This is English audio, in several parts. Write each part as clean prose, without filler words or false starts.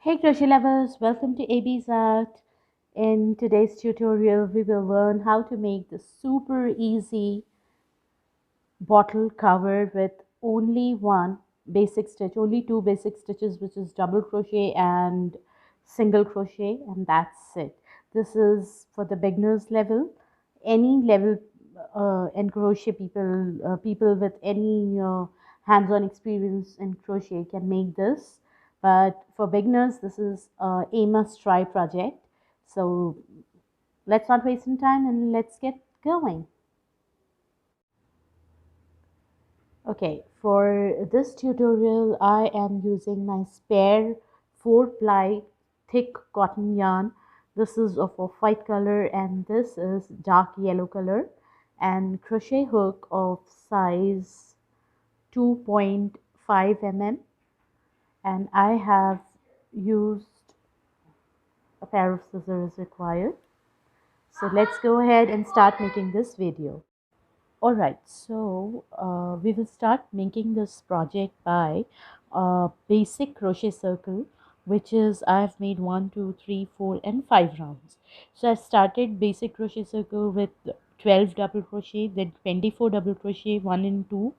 Hey crochet lovers, welcome to AB's Art. In today's tutorial, we will learn how to make the super easy bottle cover with only one basic stitch, only two basic stitches, which is double crochet and single crochet, and that's it. This is for the beginners level. Any level in crochet, people with any hands-on experience in crochet can make this. But for beginners, this is a must-try project. So let's not waste any time and let's get going. Okay, for this tutorial, I am using my spare 4-ply thick cotton yarn. This is of a white color and this is dark yellow color, and crochet hook of size 2.5 mm, and I have used a pair of scissors required. So let's go ahead and start making this video. Alright, so we will start making this project by basic crochet circle, which is I've made 1, 2, 3, 4 and 5 rounds. So I started basic crochet circle with 12 double crochet, then 24 double crochet, 1 and 2,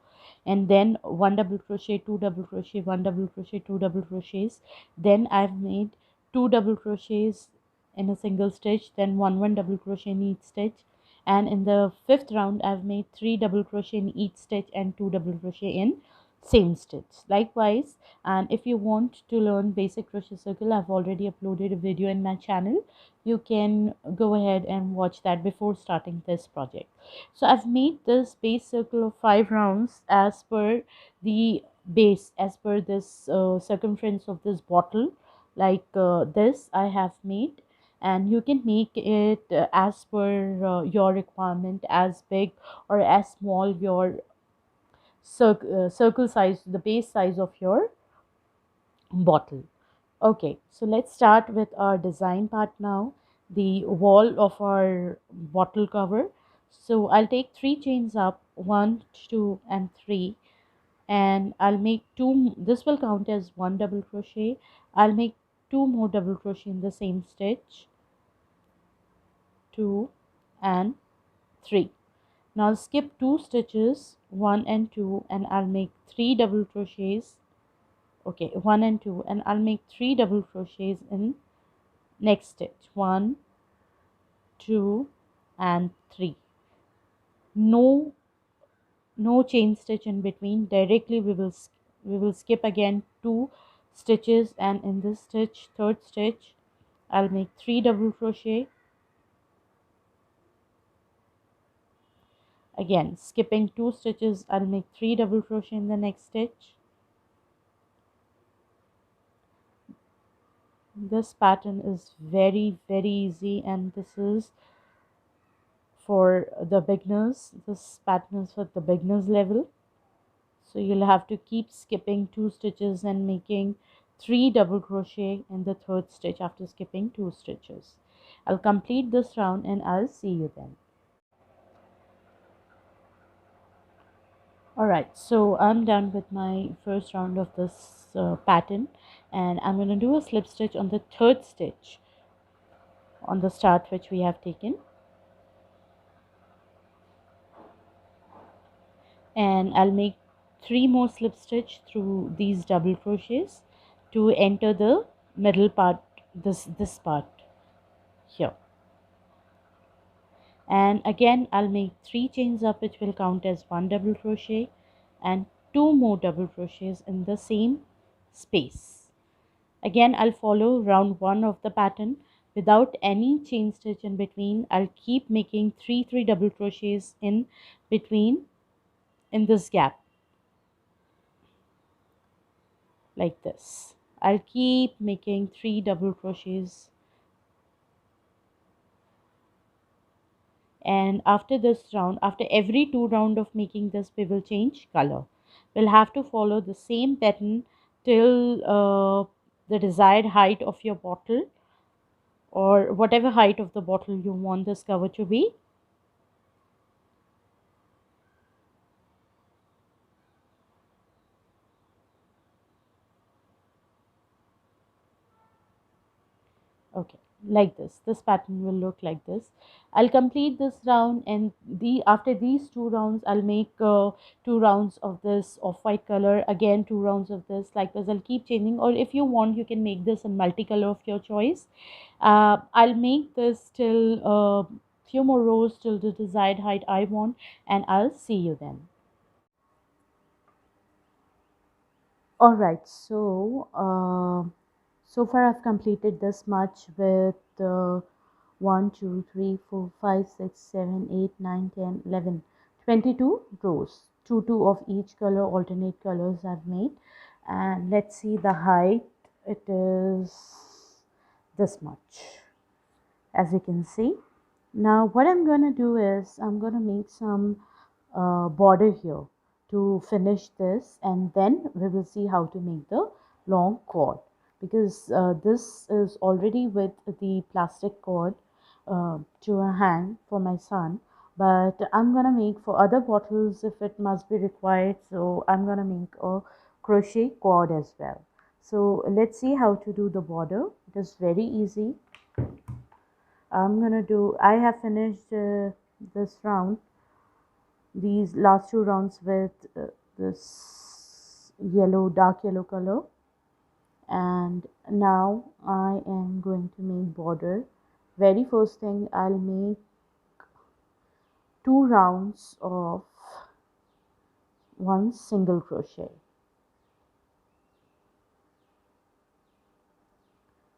and then 1 double crochet, 2 double crochet, 1 double crochet, 2 double crochets. Then I've made 2 double crochets in a single stitch, then 1 double crochet in each stitch, and in the fifth round I've made 3 double crochet in each stitch and 2 double crochet in same stitch. Likewise, and if you want to learn basic crochet circle, I've already uploaded a video in my channel. You can go ahead and watch that before starting this project. So I've made this base circle of 5 rounds as per the base, as per this circumference of this bottle, like this I have made, and you can make it as per your requirement, as big or as small your circle size, the base size of your bottle. Okay, so let's start with our design part now, the wall of our bottle cover. So I'll take 3 chains up, 1, 2 and 3, and I'll make 2. This will count as 1 double crochet. I'll make 2 more double crochet in the same stitch, 2 and 3. Now I'll skip 2 stitches, 1 and 2, and I'll make 3 double crochets. Okay, 1 and 2, and I'll make 3 double crochets in next stitch, 1, 2 and 3. No chain stitch in between. Directly we will skip again 2 stitches, and in this stitch, third stitch, I'll make 3 double crochet. Again, skipping 2 stitches, I'll make 3 double crochet in the next stitch. This pattern is very easy, and this is for the beginners. This pattern is for the beginners level. So you'll have to keep skipping 2 stitches and making 3 double crochet in the third stitch after skipping 2 stitches. I'll complete this round and I'll see you then. Alright, so I'm done with my first round of this pattern, and I'm going to do a slip stitch on the third stitch on the start which we have taken, and I'll make 3 more slip stitch through these double crochets to enter the middle part, this part here. And again I'll make 3 chains up, which will count as 1 double crochet, and 2 more double crochets in the same space. Again I'll follow round 1 of the pattern without any chain stitch in between. I'll keep making 3 double crochets in between in this gap, like this. I'll keep making 3 double crochets, and after this round, after every 2 round of making this, we will change color. We'll have to follow the same pattern till the desired height of your bottle, or whatever height of the bottle you want this cover to be. Okay, like this pattern will look like this. I'll complete this round, and after these two rounds I'll make two rounds of this off-white color, again two rounds of this. Likewise, I'll keep changing, or if you want you can make this in multicolor of your choice. I'll make this till few more rows till the desired height I want, and I'll see you then. All right, so far I've completed this much with 1, 2, 3, 4, 5, 6, 7, 8, 9, 10, 11, 22 rows. Two of each color, alternate colors I've made. And let's see the height. It is this much, as you can see. Now what I'm going to do is I'm going to make some border here to finish this, and then we will see how to make the long cord, because this is already with the plastic cord to hang for my son, but I'm gonna make for other bottles if it must be required, so I'm gonna make a crochet cord as well. So let's see how to do the border. It is very easy. I have finished this round, these last two rounds with this dark yellow color, and now I am going to make border. Very first thing, I'll make two rounds of one single crochet,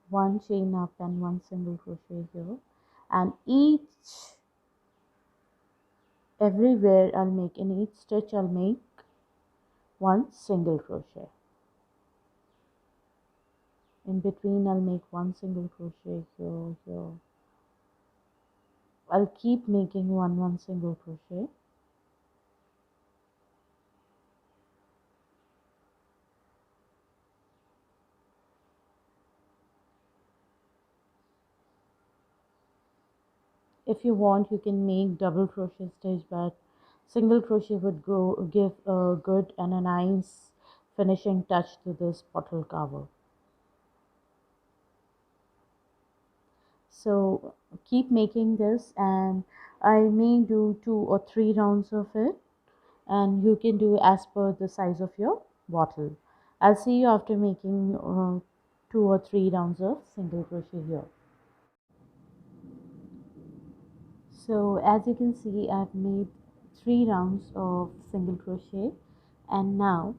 one chain up and one single crochet here, and everywhere I'll make, in each stitch I'll make one single crochet. In between I'll make one single crochet here. I'll keep making one single crochet. If you want you can make double crochet stitch, but single crochet would give a good and a nice finishing touch to this bottle cover. So keep making this, and I may do 2 or 3 rounds of it, and you can do as per the size of your bottle. I'll see you after making 2 or 3 rounds of single crochet here. So as you can see, I've made 3 rounds of single crochet, and now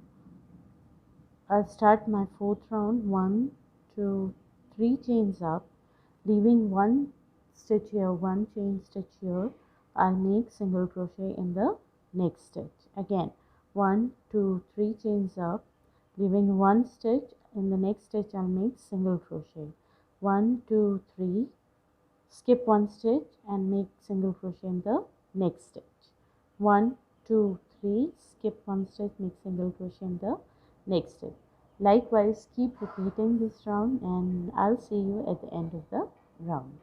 I'll start my 4th round. 1, 2, 3 chains up, leaving one stitch here, one chain stitch here. I'll make single crochet in the next stitch. Again, 1, 2, 3 chains up, leaving one stitch. In the next stitch I'll make single crochet. 1, 2, 3, skip one stitch and make single crochet in the next stitch. 1, 2, 3, skip one stitch, make single crochet in the next stitch. Likewise, keep repeating this round, and I'll see you at the end of the round.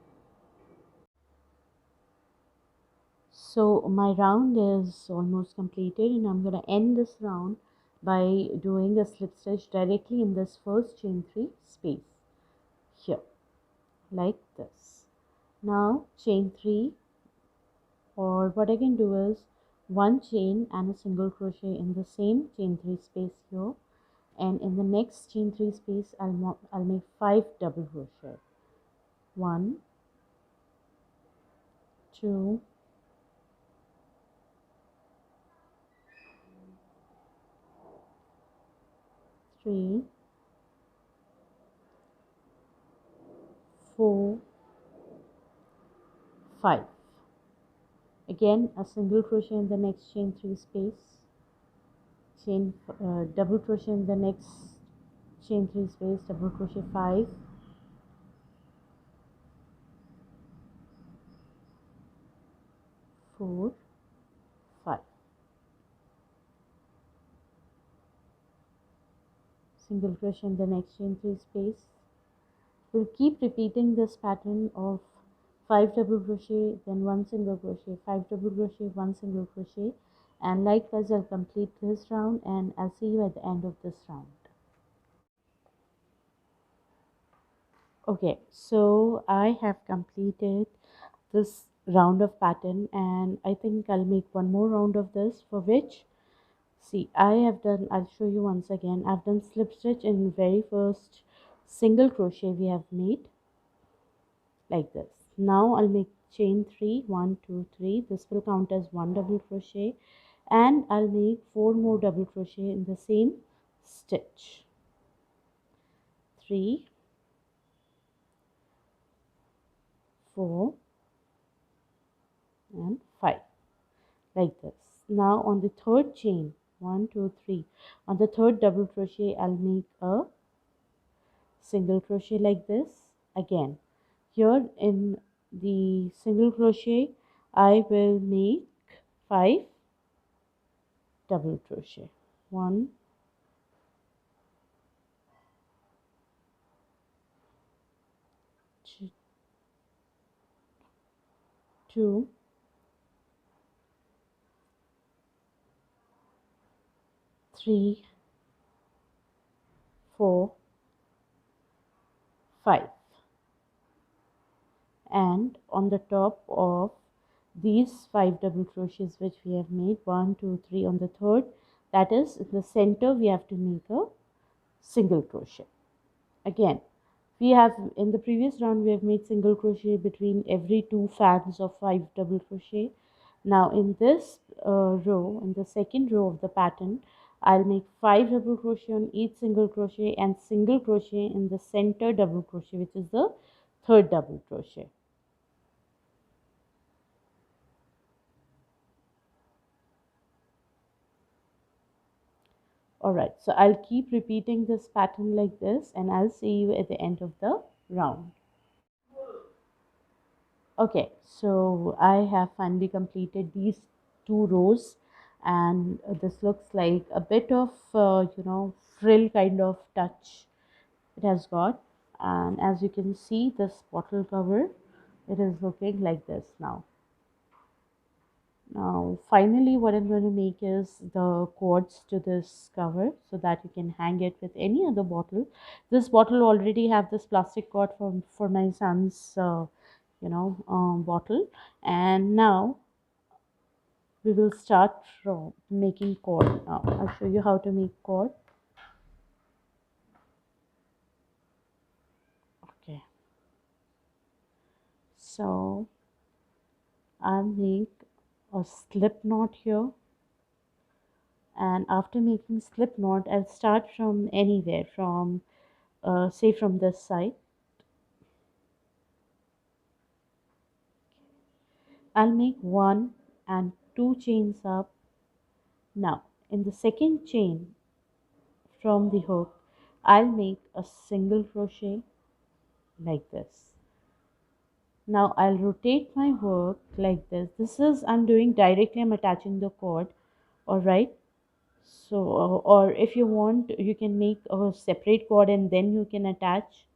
So my round is almost completed, and I'm going to end this round by doing a slip stitch directly in this first chain 3 space here, like this. Now chain 3, or what I can do is one chain and a single crochet in the same chain 3 space here, and in the next chain 3 space I'll make 5 double crochet. 1, 2, 3, 4, 5. Again a single crochet in the next chain 3 space, double crochet in the next chain 3 space, double crochet 5, 4, 5, single crochet in the next chain 3 space. We'll keep repeating this pattern of 5 double crochet, then 1 single crochet, 5 double crochet, 1 single crochet, and likewise I'll complete this round, and I'll see you at the end of this round. Okay, so I have completed this round of pattern, and I think I'll make one more round of this, for which, see, I'll show you once again. I've done slip stitch in very first single crochet we have made, like this. Now I'll make chain 3, 1, 2, 3. This will count as one double crochet, and I'll make 4 more double crochet in the same stitch. 3, 4, and 5, like this. Now on the third chain, 1, 2, 3, on the third double crochet I'll make a single crochet like this. Again, here in the single crochet I will make 5 double crochet. 1, 2, 3, 4, 5, and on the top of these 5 double crochets which we have made, 1, 2, 3, on the third, that is in the center, we have to make a single crochet. Again, we have, in the previous round we have made single crochet between every 2 fans of 5 double crochet. Now in this row, in the second row of the pattern, I'll make 5 double crochet on each single crochet and single crochet in the center double crochet, which is the third double crochet. Alright, so I'll keep repeating this pattern like this, and I'll see you at the end of the round. Okay, so I have finally completed these 2 rows, and this looks like a bit of frill kind of touch it has got. And as you can see, this bottle cover, it is looking like this now. Now finally what I'm going to make is the cords to this cover, so that you can hang it with any other bottle. This bottle already have this plastic cord for my son's bottle. And now we will start from making cord. Now I'll show you how to make cord. Okay, so I'll make a slip knot here, and after making slip knot I'll start from anywhere, from say from this side. I'll make 1 and 2 chains up. Now in the second chain from the hook I'll make a single crochet like this. Now I'll rotate my work like this. This is, I'm doing directly, I'm attaching the cord. Alright, so or if you want, you can make a separate cord and then you can attach.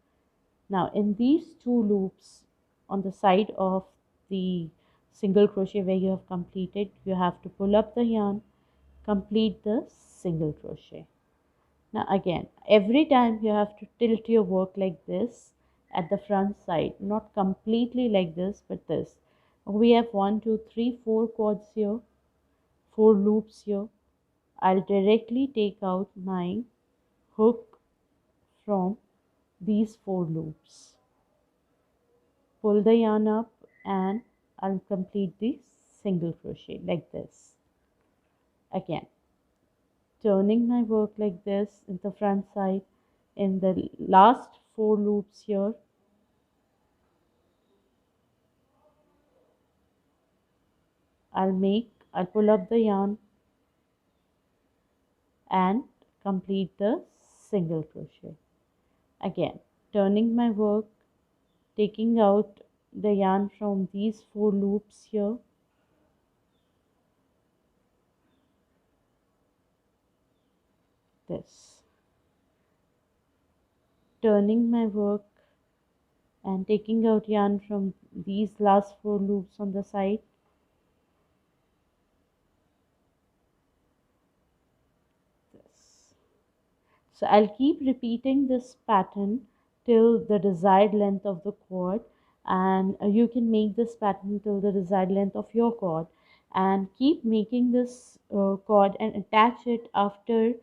Now in these 2 loops on the side of the single crochet where you have completed, you have to pull up the yarn, complete the single crochet. Now again, every time you have to tilt your work like this at the front side, not completely like this, but this. We have 1, 2, 3, 4 cords here, 4 loops here. I'll directly take out my hook from these 4 loops. Pull the yarn up and I'll complete the single crochet like this. Again, turning my work like this in the front side. In the last 4 loops here, I'll pull up the yarn and complete the single crochet. Again, turning my work, taking out the yarn from these 4 loops here, this, turning my work and taking out yarn from these last 4 loops on the side, this. So I'll keep repeating this pattern till the desired length of the cord, and you can make this pattern till the desired length of your cord, and keep making this cord and attach it after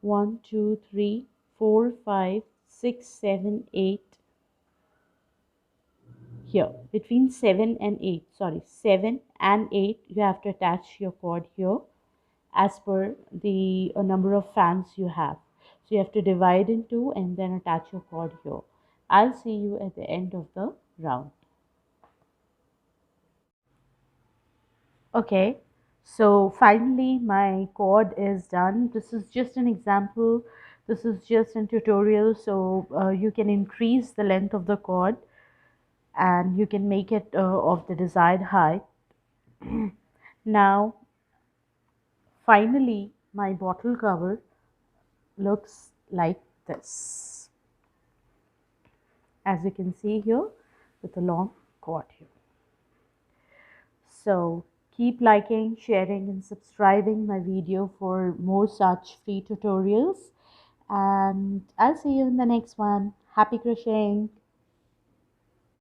1 2 3 4 5 6 7 8 here, between 7 and 8, sorry, 7 and 8, you have to attach your cord here as per the number of fans you have. So you have to divide in two and then attach your cord here. I'll see you at the end of the round. Okay, so finally my cord is done. This is just an example, this is just a tutorial, so you can increase the length of the cord and you can make it of the desired height. Now finally my bottle cover looks like this, as you can see here, with a long cord here. So keep liking, sharing and subscribing my video for more such free tutorials, and I'll see you in the next one. Happy crocheting!